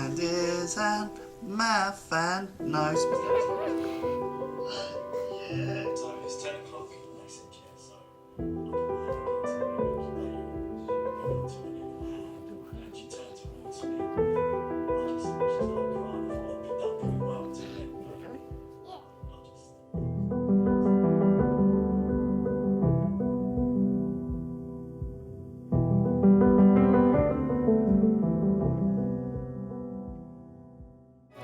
and ears and mouth and nose. Yeah. So it's 10 o'clock in Mexico, so and she turned towards me. I just she's like crying. I thought I'd be done pretty well today. Okay.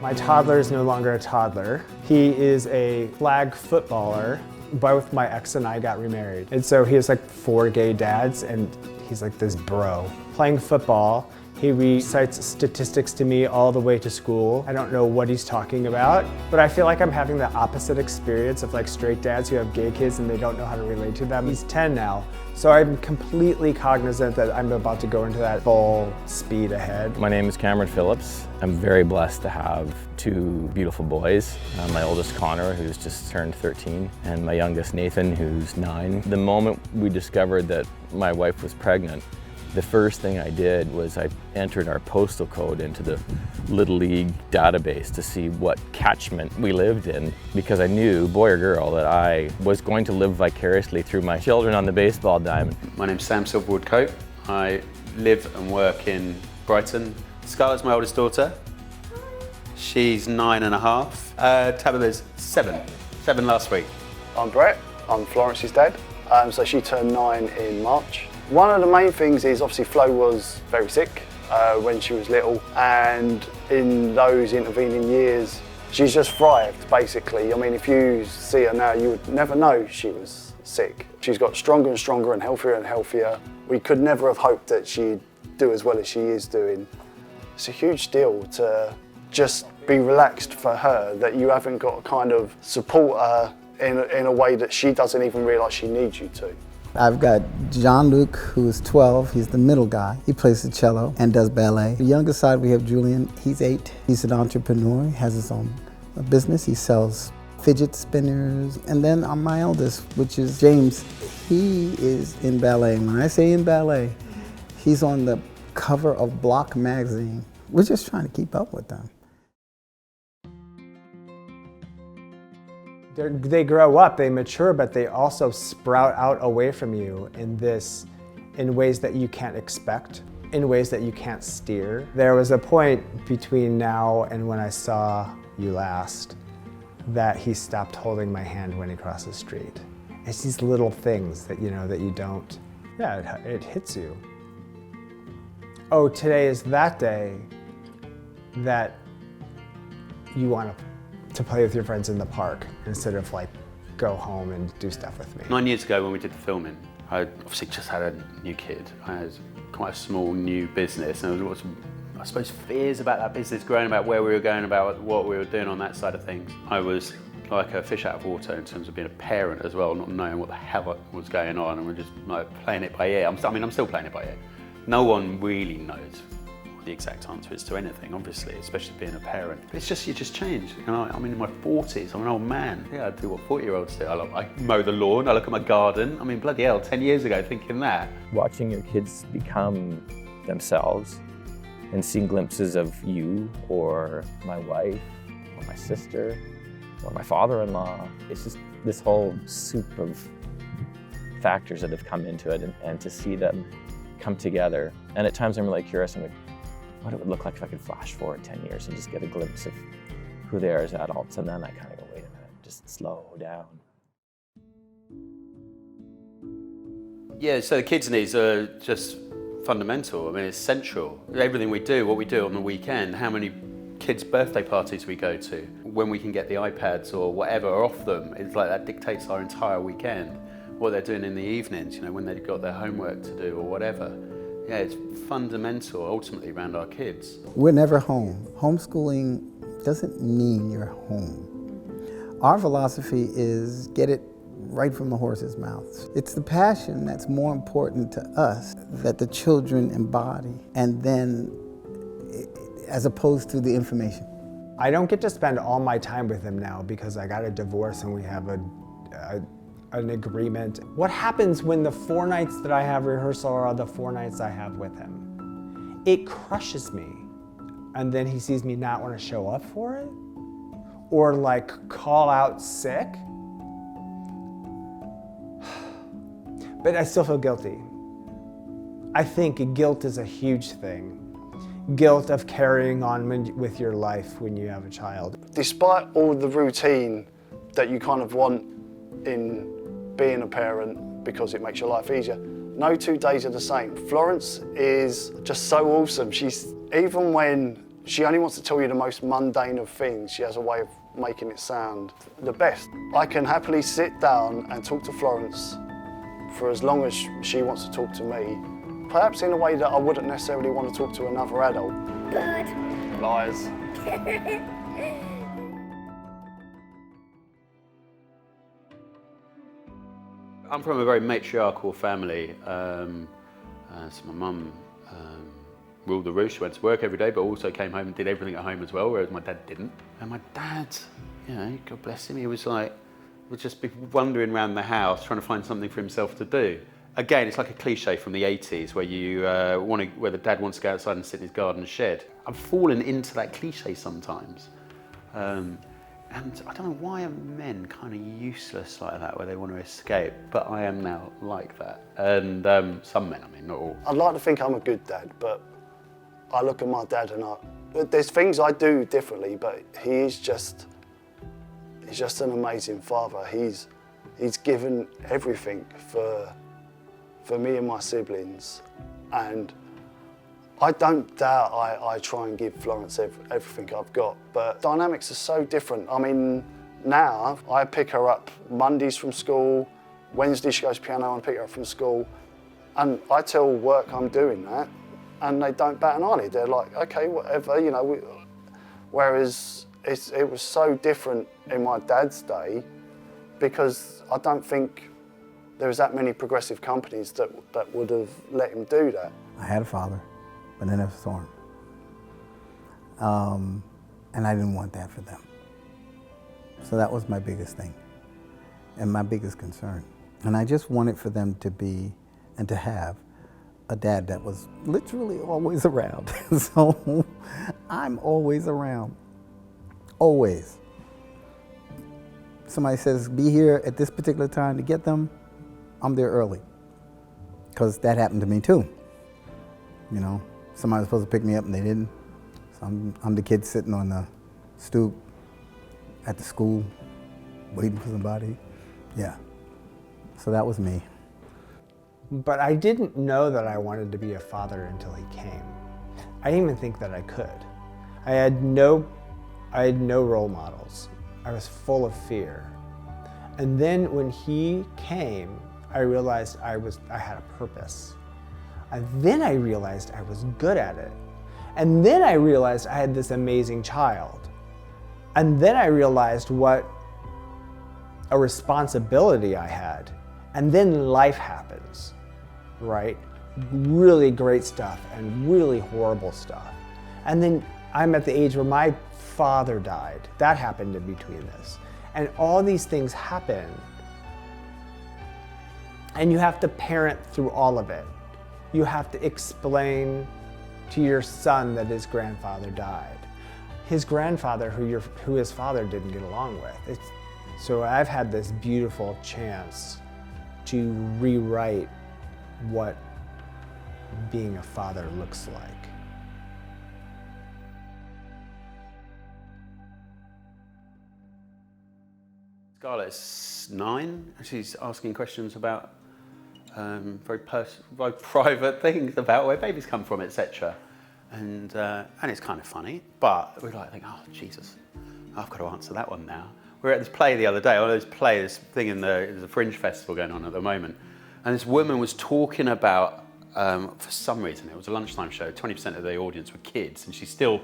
My toddler is no longer a toddler. He is a flag footballer. Both my ex and I got remarried. And so he has like 4 gay dads and he's like this bro. Playing football, he recites statistics to me all the way to school. I don't know what he's talking about, but I feel like I'm having the opposite experience of like straight dads who have gay kids and they don't know how to relate to them. He's 10 now, so I'm completely cognizant that I'm about to go into that full speed ahead. My name is Cameron Phillips. I'm very blessed to have 2 beautiful boys. My oldest Connor, who's just turned 13, and my youngest Nathan, who's 9. The moment we discovered that my wife was pregnant, the first thing I did was I entered our postal code into the Little League database to see what catchment we lived in, because I knew, boy or girl, that I was going to live vicariously through my children on the baseball diamond. My name's Sam Silverwood-Cope. I live and work in Brighton. Scarlett's my oldest daughter. She's 9.5. Tabitha's 7 last week. I'm Brett, I'm Florence's dad. So she turned 9 in March. One of the main things is obviously Flo was very sick when she was little, and in those intervening years she's just thrived basically. I mean, if you see her now you would never know she was sick. She's got stronger and stronger and healthier. We could never have hoped that she'd do as well as she is doing. It's a huge deal to just be relaxed for her, that you haven't got to kind of support her in a way that she doesn't even realise she needs you to. I've got Jean-Luc, who's 12. He's the middle guy. He plays the cello and does ballet. The younger side, we have Julian. He's 8. He's an entrepreneur. He has his own business. He sells fidget spinners. And then my eldest, which is James, he is in ballet. When I say in ballet, he's on the cover of Block magazine. We're just trying to keep up with them. They grow up, they mature, but they also sprout out away from you in ways that you can't expect, in ways that you can't steer. There was a point between now and when I saw you last that he stopped holding my hand when he crossed the street. It's these little things that that you don't, it hits you. Oh, today is that day that you want to play with your friends in the park instead of like go home and do stuff with me. 9 years ago when we did the filming, I obviously just had a new kid. I had quite a small new business, and there was lots of, I suppose, fears about that business growing, about where we were going, about what we were doing on that side of things. I was like a fish out of water in terms of being a parent as well, not knowing what the hell was going on, and we're just like playing it by ear. I'm still playing it by ear. No one really knows the exact answer is to anything, obviously, especially being a parent. It's just, you just change. I'm in my 40s, I'm an old man. Yeah, I do what 40-year-olds do. I mow the lawn, I look at my garden. I mean, bloody hell, 10 years ago thinking that. Watching your kids become themselves and seeing glimpses of you or my wife or my sister or my father-in-law, it's just this whole soup of factors that have come into it, and to see them come together. And at times I'm really curious, I'm like, what it would look like if I could flash forward 10 years and just get a glimpse of who they are as adults, and then I kind of go, wait a minute, just slow down. Yeah, so the kids' needs are just fundamental. I mean, it's central. Everything we do, what we do on the weekend, how many kids' birthday parties we go to, when we can get the iPads or whatever off them, it's like that dictates our entire weekend. What they're doing in the evenings, when they've got their homework to do or whatever. Yeah, it's fundamental ultimately around our kids. We're never home. Homeschooling doesn't mean you're home. Our philosophy is get it right from the horse's mouth. It's the passion that's more important to us that the children embody, and then as opposed to the information. I don't get to spend all my time with him now because I got a divorce and we have an agreement. What happens when the 4 nights that I have rehearsal are the 4 nights I have with him? It crushes me. and then he sees me not want to show up for it, or like call out sick, but I still feel guilty. I think guilt is a huge thing. Guilt of carrying on with your life when you have a child. Despite all the routine that you kind of want in being a parent because it makes your life easier, no 2 days are the same. Florence is just so awesome. Even when she only wants to tell you the most mundane of things, she has a way of making it sound the best. I can happily sit down and talk to Florence for as long as she wants to talk to me, perhaps in a way that I wouldn't necessarily want to talk to another adult. Good. Lies. I'm from a very matriarchal family. So my mum ruled the roost. She went to work every day, but also came home and did everything at home as well, whereas my dad didn't. And my dad, you know, God bless him, he was like, would just be wandering around the house trying to find something for himself to do. Again, it's like a cliche from the 80s where where the dad wants to go outside and sit in his garden shed. I've fallen into that cliche sometimes. And I don't know why are men kind of useless like that, where they want to escape, but I am now like that. And some men, I mean, not all. I'd like to think I'm a good dad, but I look at my dad and there's things I do differently, but he's just an amazing father. He's given everything for me and my siblings, and I don't doubt I try and give Florence everything I've got, but dynamics are so different. I mean, now I pick her up Mondays from school, Wednesday she goes piano and pick her up from school, and I tell work I'm doing that, and they don't bat an eyelid. They're like, okay, whatever, you know. Whereas it was so different in my dad's day, because I don't think there was that many progressive companies that would have let him do that. I had a father, but I never saw him. And I didn't want that for them. So that was my biggest thing and my biggest concern. And I just wanted for them to be and to have a dad that was literally always around. So I'm always around, always. Somebody says, be here at this particular time to get them, I'm there early, because that happened to me too. You know, somebody was supposed to pick me up and they didn't. So I'm the kid sitting on the stoop at the school, waiting for somebody. Yeah, so that was me. But I didn't know that I wanted to be a father until he came. I didn't even think that I could. I had no role models. I was full of fear. And then when he came, I realized I had a purpose. And then I realized I was good at it. And then I realized I had this amazing child. And then I realized what a responsibility I had. And then life happens, right? Really great stuff and really horrible stuff. And then I'm at the age where my father died. That happened in between this. And all these things happen. And you have to parent through all of it. You have to explain to your son that his grandfather died. His grandfather, who his father didn't get along with. So I've had this beautiful chance to rewrite what being a father looks like. Scarlett's 9, and she's asking questions about very private things about where babies come from, etc. And it's kind of funny, but we're like, oh Jesus, I've got to answer that one now. We were at this play the other day, this thing there's a Fringe Festival going on at the moment, and this woman was talking about, for some reason, it was a lunchtime show, 20% of the audience were kids, and she still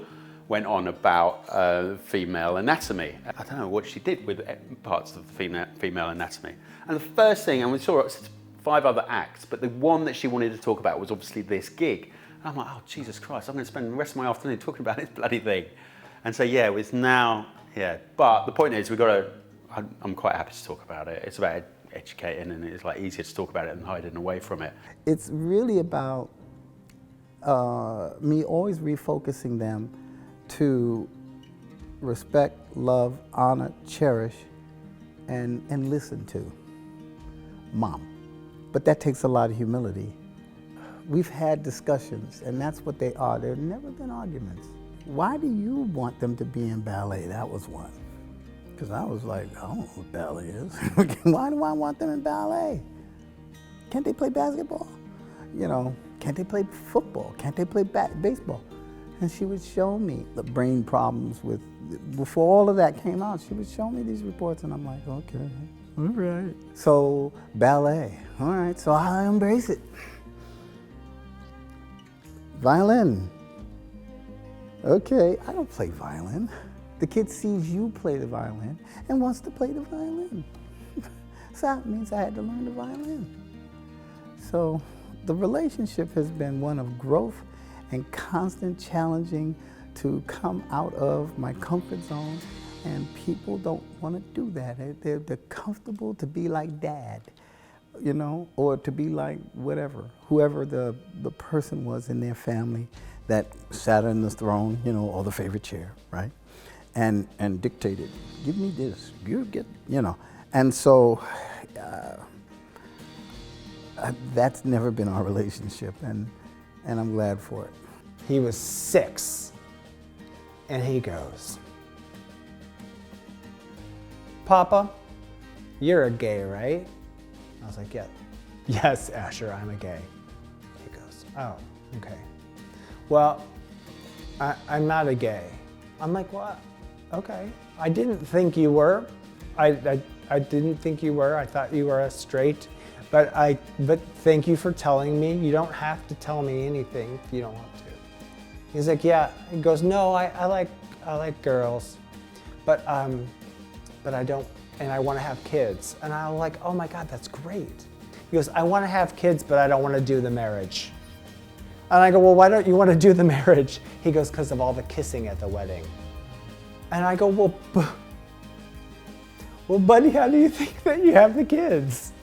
went on about female anatomy. I don't know what she did with parts of the female anatomy. And the first thing, and we saw 5 other acts, but the one that she wanted to talk about was obviously this gig. And I'm like, oh, Jesus Christ, I'm going to spend the rest of my afternoon talking about this bloody thing. And so, yeah, it's now, yeah. But the point is, I'm quite happy to talk about it. It's about educating, and it's like easier to talk about it than hiding away from it. It's really about me always refocusing them to respect, love, honor, cherish, and listen to Mom. But that takes a lot of humility. We've had discussions, and that's what they are. There have never been arguments. Why do you want them to be in ballet? That was one. Because I was like, I don't know what ballet is. Why do I want them in ballet? Can't they play basketball? You know, can't they play football? Can't they play baseball? And she would show me the brain problems with, before all of that came out, she would show me these reports, and I'm like, okay, all right. So ballet, all right, so I embrace it. Violin. Okay, I don't play violin. The kid sees you play the violin and wants to play the violin. So that means I had to learn the violin. So the relationship has been one of growth and constant challenging to come out of my comfort zone, and people don't want to do that. They're comfortable to be like Dad, you know, or to be like whatever, whoever the person was in their family that sat on the throne, you know, or the favorite chair, right? And dictated, give me this, you get, you know. And so that's never been our relationship, and I'm glad for it. He was 6, and he goes, Papa, you're a gay, right? I was like, yeah. Yes, Asher, I'm a gay. He goes, oh, okay. Well, I'm not a gay. I'm like, what? Okay. I didn't think you were. I didn't think you were. I thought you were a straight. But thank you for telling me. You don't have to tell me anything if you don't want to. He's like, yeah. He goes, no, I like girls, but I don't, and I want to have kids. And I'm like, oh my God, that's great. He goes, I want to have kids, but I don't want to do the marriage. And I go, well, why don't you want to do the marriage? He goes, because of all the kissing at the wedding. And I go, well, buddy, how do you think that you have the kids?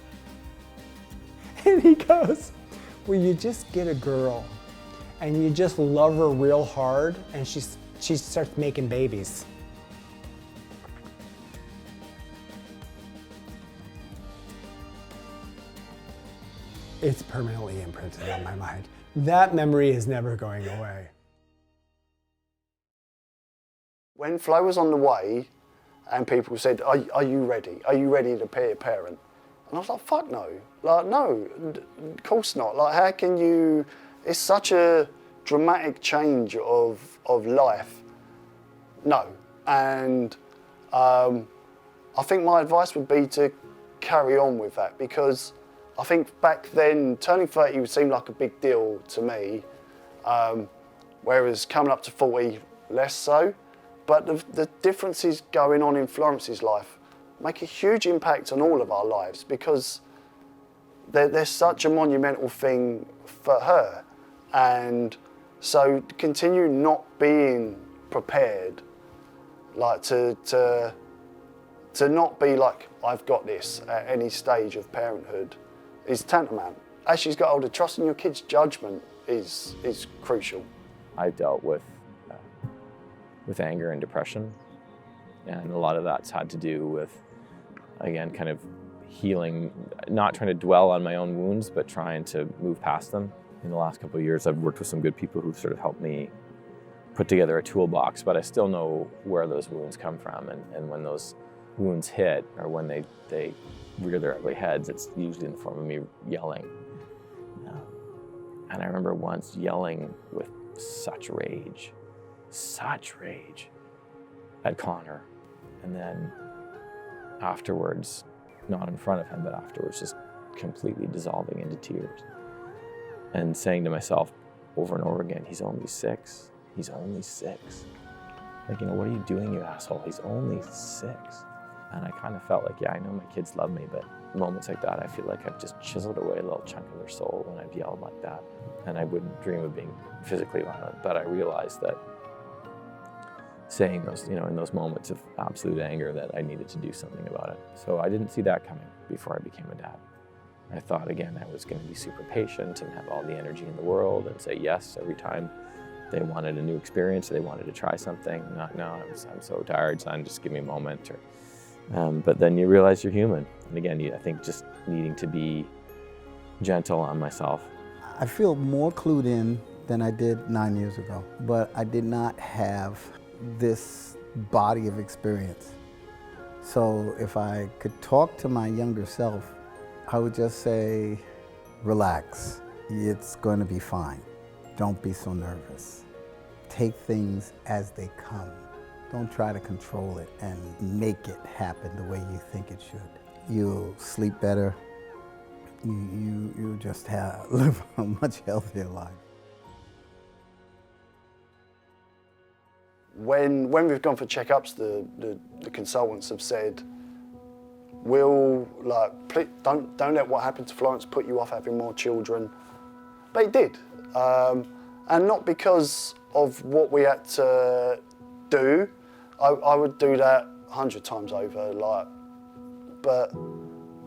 And he goes, well, you just get a girl and you just love her real hard, and she starts making babies. It's permanently imprinted on my mind. That memory is never going away. When Flo was on the way and people said, are you ready? Are you ready to be a parent? And I was like, fuck no. Like, no, of course not. Like, how can you, it's such a dramatic change of life. No. And I think my advice would be to carry on with that, because I think back then, turning 30 would seem like a big deal to me, whereas coming up to 40, less so. But the differences going on in Florence's life make a huge impact on all of our lives, because they're such a monumental thing for her. And so continue not being prepared, like to not be like, I've got this at any stage of parenthood, is tantamount. As she's got older, trusting your kid's judgment is crucial. I've dealt with anger and depression, and a lot of that's had to do with, again, kind of healing, not trying to dwell on my own wounds, but trying to move past them. In the last couple of years, I've worked with some good people who've sort of helped me put together a toolbox, but I still know where those wounds come from, and when those wounds hit, or when they rear their ugly heads, it's usually in the form of me yelling. And I remember once yelling with such rage at Connor, and then afterwards, not in front of him, but afterwards just completely dissolving into tears and saying to myself over and over again, he's only 6. He's only 6. Like, you know, what are you doing, you asshole? He's only 6. And I kind of felt like, yeah, I know my kids love me, but moments like that, I feel like I've just chiseled away a little chunk of their soul when I've yelled like that. And I wouldn't dream of being physically violent, but I realized that saying those, you know, in those moments of absolute anger, that I needed to do something about it. So I didn't see that coming before I became a dad. I thought, again, I was going to be super patient and have all the energy in the world and say yes every time They wanted a new experience, or they wanted to try something. Not, no, I'm so tired, son, just give me a moment. But then you realize you're human. And again, I think just needing to be gentle on myself. I feel more clued in than I did 9 years ago, but I did not have this body of experience. So if I could talk to my younger self, I would just say, relax. It's going to be fine. Don't be so nervous. Take things as they come. Don't try to control it and make it happen the way you think it should. You'll sleep better. You just live a much healthier life. When we've gone for checkups, the consultants have said, "We'll please, don't let what happened to Florence put you off having more children." But it did, and not because of what we had to do. I would do that 100 times over, but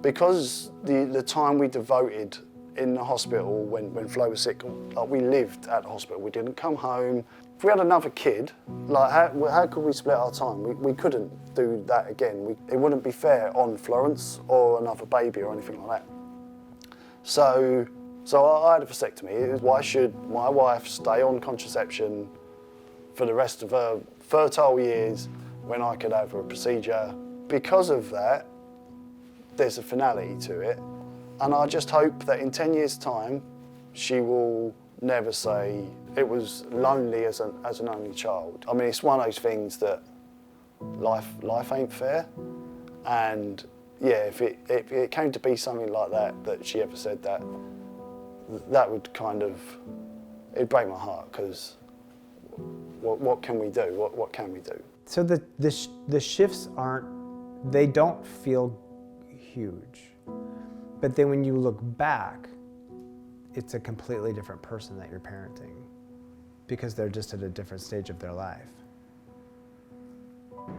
because the time we devoted in the hospital when Flo was sick, we lived at the hospital. We didn't come home. If we had another kid, how could we split our time? We couldn't do that again. It wouldn't be fair on Florence or another baby or anything like that. So I had a vasectomy. Why should my wife stay on contraception for the rest of her fertile years when I could have a procedure? Because of that, there's a finality to it. And I just hope that in 10 years' time, she will never say it was lonely as an only child. I mean, it's one of those things that life ain't fair. And yeah, if it came to be something like that she ever said that, that would it'd break my heart, because what can we do? What can we do? So the shifts they don't feel huge. But then when you look back, it's a completely different person that you're parenting, because they're just at a different stage of their life.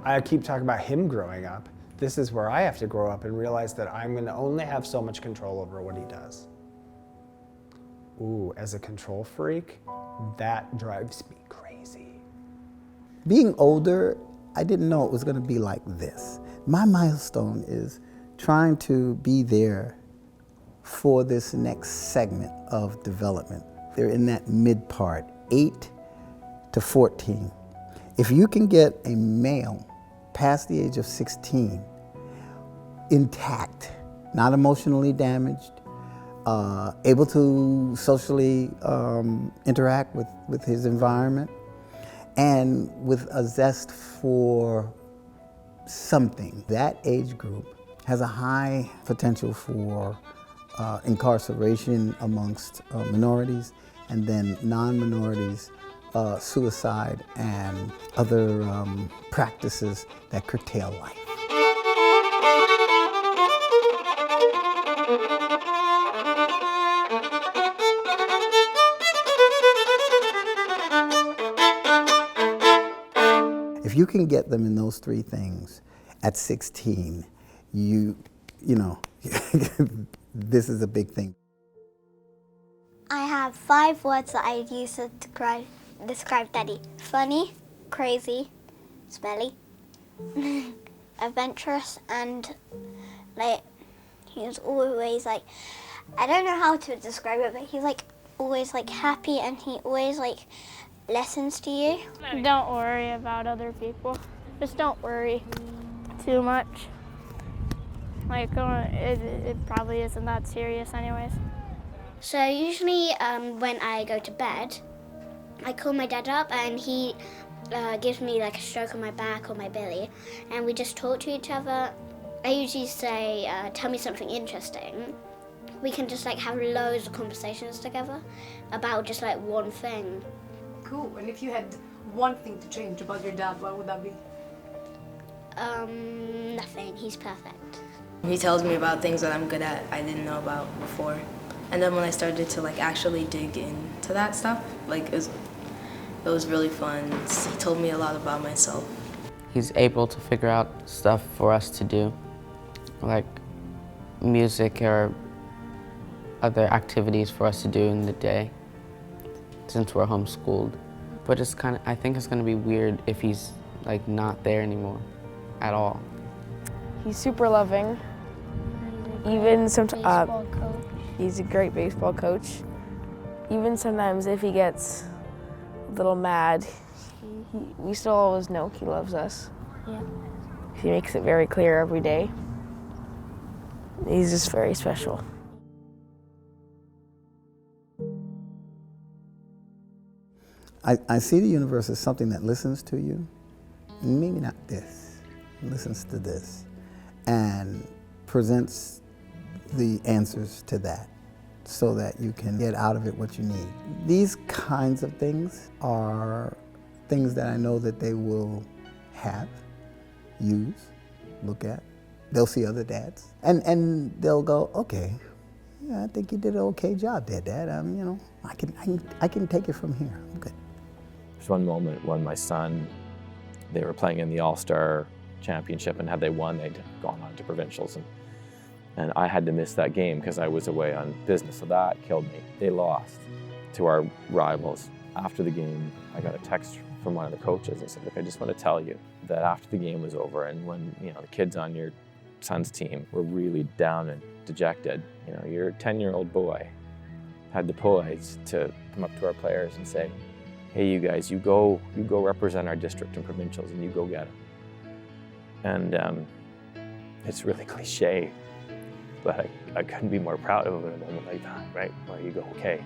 I keep talking about him growing up. This is where I have to grow up and realize that I'm going to only have so much control over what he does. Ooh, as a control freak, that drives me crazy. Being older, I didn't know it was going to be like this. My milestone is trying to be there for this next segment of development. They're in that mid part, 8 to 14. If you can get a male past the age of 16 intact, not emotionally damaged, able to socially interact with his environment, and with a zest for something, that age group has a high potential for incarceration amongst minorities, and then non-minorities, suicide and other practices that curtail life. If you can get them in those 3 things at 16, you know, this is a big thing. I have 5 words that I use to describe Daddy. Funny, crazy, smelly, adventurous, and he's always I don't know how to describe it, but he's always happy, and he always listens to you. Don't worry about other people. Just don't worry too much. It probably isn't that serious anyways. So usually when I go to bed, I call my dad up, and he gives me a stroke on my back or my belly, and we just talk to each other. I usually say, tell me something interesting. We can just have loads of conversations together about just one thing. Cool. And if you had one thing to change about your dad, what would that be? Nothing. He's perfect. He tells me about things that I'm good at I didn't know about before. And then when I started to actually dig into that stuff, it was really fun. He told me a lot about myself. He's able to figure out stuff for us to do, like music or other activities for us to do in the day, since we're homeschooled. but I think it's gonna be weird if he's like not there anymore at all. He's super loving. Even sometimes, he's a great baseball coach. Even sometimes if he gets a little mad, we still always know he loves us. Yeah. He makes it very clear every day. He's just very special. I see the universe as something that listens to you, maybe not this, listens to this, and presents the answers to that so that you can get out of it what you need. These kinds of things are things that I know that they will have, use, look at. They'll see other dads, and they'll go, okay, yeah, I think you did an okay job there, Dad. You know, I can take it from here. I'm good. There's one moment when my son, they were playing in the All-Star Championship, and had they won, they'd gone on to provincials, and I had to miss that game because I was away on business, so that killed me. They lost to our rivals. After the game, I got a text from one of the coaches and said, look, I just want to tell you that after the game was over, and when the kids on your son's team were really down and dejected, your 10-year-old boy had the poise to come up to our players and say, hey, you guys, you go represent our district in provincials, and you go get them. And it's really cliche, but I couldn't be more proud of him in a moment like that, right? Where you go, okay,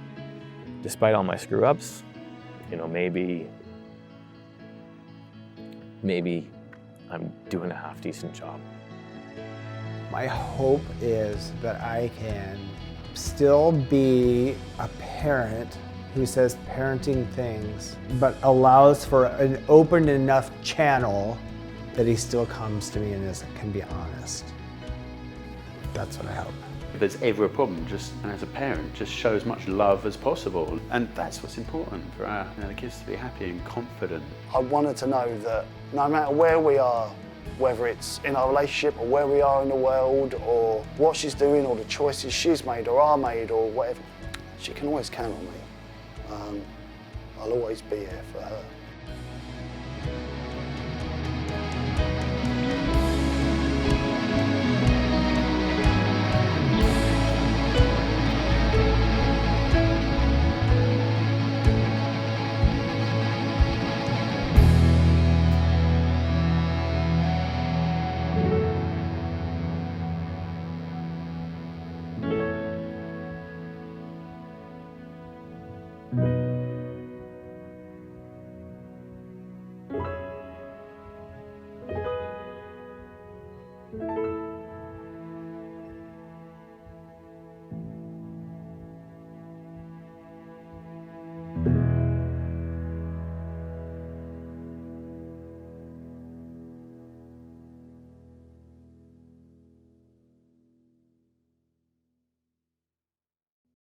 despite all my screw-ups, maybe I'm doing a half-decent job. My hope is that I can still be a parent who says parenting things, but allows for an open enough channel that he still comes to me and can be honest. That's what I hope. If there's ever a problem, and as a parent, just show as much love as possible. And that's what's important for the kids to be happy and confident. I wanted to know that no matter where we are, whether it's in our relationship or where we are in the world or what she's doing or the choices she's made or are made or whatever, she can always count on me. I'll always be here for her. Mm-hmm.